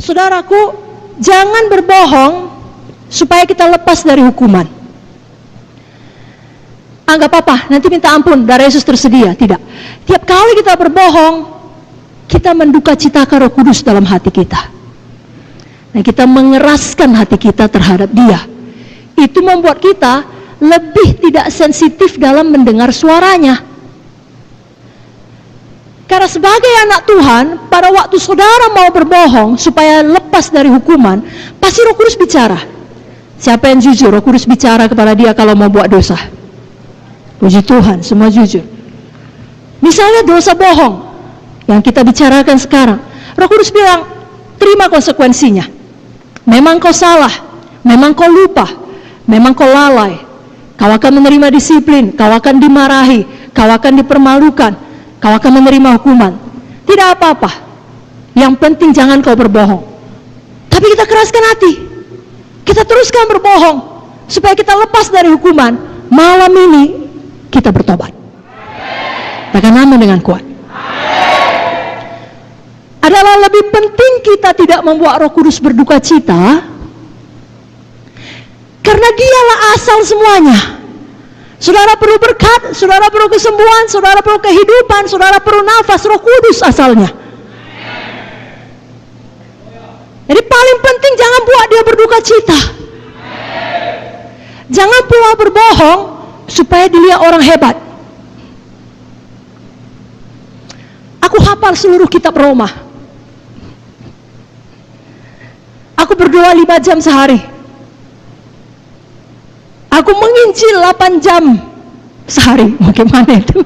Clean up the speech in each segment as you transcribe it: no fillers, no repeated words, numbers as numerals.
saudaraku, jangan berbohong supaya kita lepas dari hukuman. Anggap apa? Nanti minta ampun, darah Yesus tersedia. Tidak. Tiap kali kita berbohong, kita menduka citakan Roh Kudus dalam hati kita. Nah, kita mengeraskan hati kita terhadap Dia. Itu membuat kita lebih tidak sensitif dalam mendengar suaranya. Karena sebagai anak Tuhan, pada waktu saudara mau berbohong supaya lepas dari hukuman, pasti Roh Kudus bicara. Siapa yang jujur? Roh Kudus bicara kepada dia kalau mau buat dosa. Puji Tuhan, semua jujur. Misalnya dosa bohong yang kita bicarakan sekarang, Roh Kudus bilang, terima konsekuensinya. Memang kau salah, memang kau lupa, memang kau lalai. Kau akan menerima disiplin, kau akan dimarahi, kau akan dipermalukan, kau akan menerima hukuman. Tidak apa-apa. Yang penting jangan kau berbohong. Tapi kita keraskan hati. Kita teruskan berbohong supaya kita lepas dari hukuman. Malam ini kita bertobat. Katakan amin dengan kuat. Adalah lebih penting kita tidak membuat Roh Kudus berduka cita, karena Dialah asal semuanya. Saudara perlu berkat, saudara perlu kesembuhan, saudara perlu kehidupan, saudara perlu nafas, Roh Kudus asalnya. Jadi paling penting jangan buat dia berduka cita. Jangan pula berbohong supaya dilihat orang hebat. Aku hafal seluruh kitab Roma. Aku berdoa 5 jam sehari. Aku menginjil 8 jam sehari. Bagaimana itu?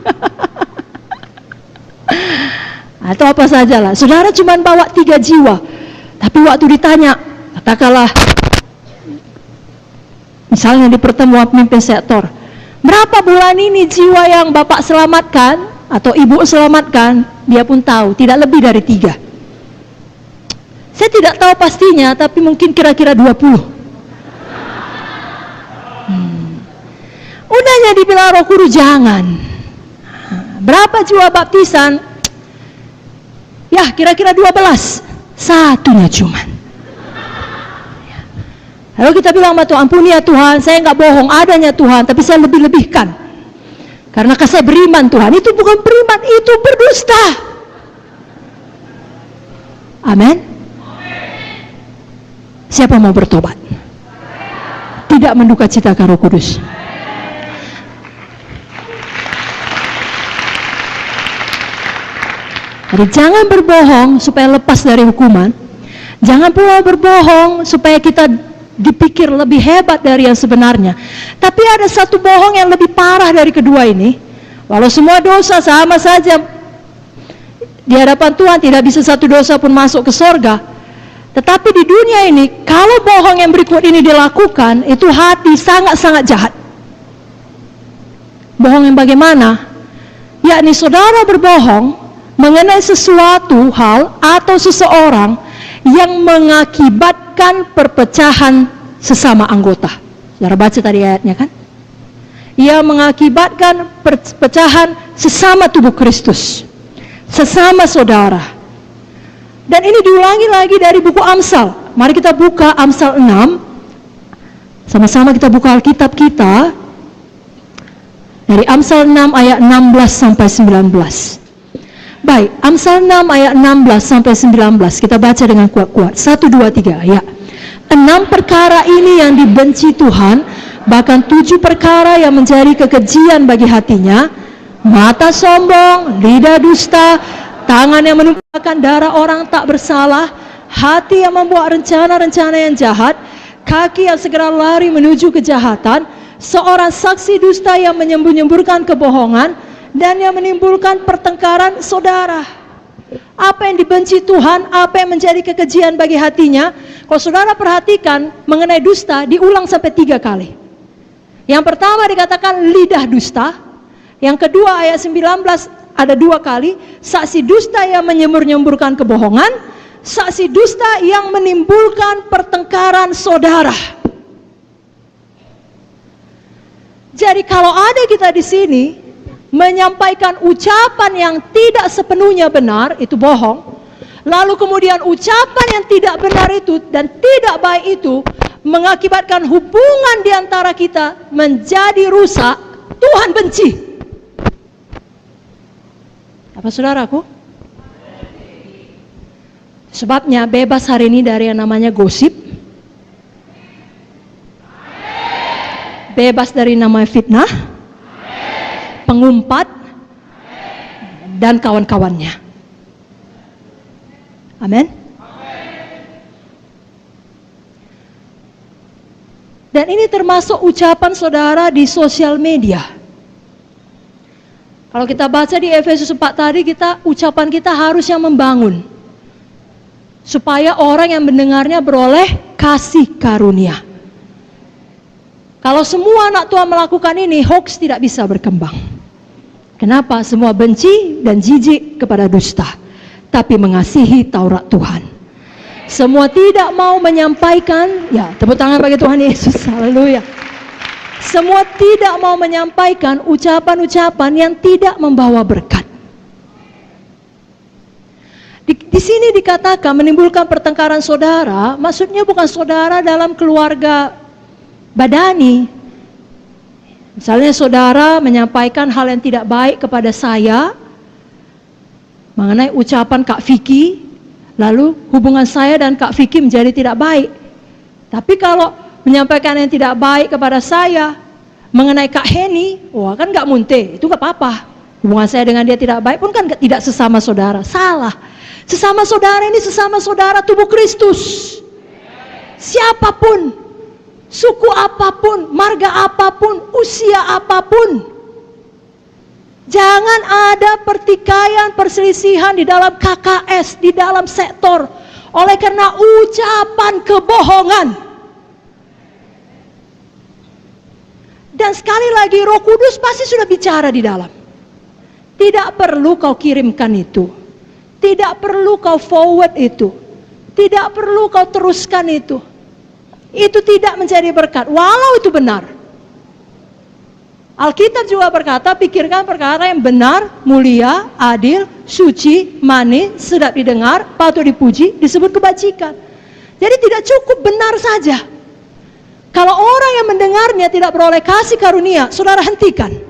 Atau apa sajalah. Saudara cuma bawa 3 jiwa. Tapi waktu ditanya, katakanlah, misalnya di pertemuan pemimpin sektor, berapa bulan ini jiwa yang Bapak selamatkan atau Ibu selamatkan? Dia pun tahu, tidak lebih dari 3. Saya tidak tahu pastinya, tapi mungkin kira-kira 20. Udahnya dibilang Roh Kudus jangan. Berapa jiwa baptisan? Ya, kira-kira 12. Satunya cuman. Lalu kita bilang sama Tuhan, ampuni ya Tuhan, saya nggak bohong, adanya Tuhan, tapi saya lebih-lebihkan. Karena saya beriman Tuhan. Itu bukan beriman, itu berdusta. Amin. Siapa mau bertobat? Tidak menduka citakan Roh Kudus. Jadi jangan berbohong supaya lepas dari hukuman. Jangan pula berbohong supaya kita dipikir lebih hebat dari yang sebenarnya. Tapi ada satu bohong yang lebih parah dari kedua ini. Walau semua dosa sama saja di hadapan Tuhan, tidak bisa satu dosa pun masuk ke sorga. Tetapi di dunia ini, kalau bohong yang berikut ini dilakukan, itu hati sangat-sangat jahat. Bohong yang bagaimana? Yakni saudara berbohong mengenai sesuatu hal atau seseorang yang mengakibatkan perpecahan sesama anggota. Saudara baca tadi ayatnya kan? Ia mengakibatkan perpecahan sesama tubuh Kristus, sesama saudara. Dan ini diulangi lagi dari buku Amsal. Mari kita buka Amsal 6. Sama-sama kita buka Alkitab kita. Dari Amsal 6 ayat 16 sampai 19. Baik, Amsal 6 ayat 16 sampai 19. Kita baca dengan kuat-kuat. 1, 2, 3. Ya. 6 perkara ini yang dibenci Tuhan, bahkan 7 perkara yang menjadi kekejian bagi hatinya: mata sombong, lidah dusta, tangan yang menumpahkan darah orang tak bersalah, hati yang membuat rencana-rencana yang jahat, kaki yang segera lari menuju kejahatan, seorang saksi dusta yang menyembur-nyemburkan kebohongan, dan yang menimbulkan pertengkaran saudara. Apa yang dibenci Tuhan, apa yang menjadi kekejian bagi hatinya? Kalau saudara perhatikan mengenai dusta, diulang sampai 3 kali. Yang pertama dikatakan lidah dusta. Yang kedua ayat 19 ada 2 kali, saksi dusta yang menyembur-nyemburkan kebohongan, saksi dusta yang menimbulkan pertengkaran saudara. Jadi kalau ada kita di sini menyampaikan ucapan yang tidak sepenuhnya benar, itu bohong. Lalu kemudian ucapan yang tidak benar itu dan tidak baik itu mengakibatkan hubungan di antara kita menjadi rusak. Tuhan benci. Apa saudaraku? Sebabnya bebas hari ini dari yang namanya gosip. Bebas dari namanya fitnah, pengumpat, dan kawan-kawannya. Amin. Dan ini termasuk ucapan saudara di sosial media. Kalau kita baca di Efesus 4 tadi, ucapan kita harusnya membangun. Supaya orang yang mendengarnya beroleh kasih karunia. Kalau semua anak Tuhan melakukan ini, hoax tidak bisa berkembang. Kenapa? Semua benci dan jijik kepada dusta, tapi mengasihi Taurat Tuhan. Semua tidak mau menyampaikan, ya tepuk tangan bagi Tuhan Yesus, haleluya. Semua tidak mau menyampaikan ucapan-ucapan yang tidak membawa berkat. Di sini dikatakan menimbulkan pertengkaran saudara, maksudnya bukan saudara dalam keluarga badani. Misalnya saudara menyampaikan hal yang tidak baik kepada saya mengenai ucapan Kak Vicky, lalu hubungan saya dan Kak Vicky menjadi tidak baik. Tapi kalau menyampaikan yang tidak baik kepada saya mengenai Kak Heni, wah kan gak munte, itu gak apa-apa. Hubungan saya dengan dia tidak baik pun kan tidak sesama saudara. Salah. Sesama saudara ini sesama saudara tubuh Kristus. Siapapun, suku apapun, marga apapun, usia apapun. Jangan ada pertikaian, perselisihan di dalam KKS, di dalam sektor. Oleh karena ucapan kebohongan. Dan sekali lagi Roh Kudus pasti sudah bicara di dalam. Tidak perlu kau kirimkan itu. Tidak perlu kau forward itu. Tidak perlu kau teruskan itu. Itu tidak menjadi berkat, walau itu benar. Alkitab juga berkata, pikirkan perkara yang benar, mulia, adil, suci, manis, sedap didengar, patut dipuji, disebut kebajikan. Jadi tidak cukup benar saja. Kalau orang yang mendengarnya tidak beroleh kasih karunia, saudara hentikan.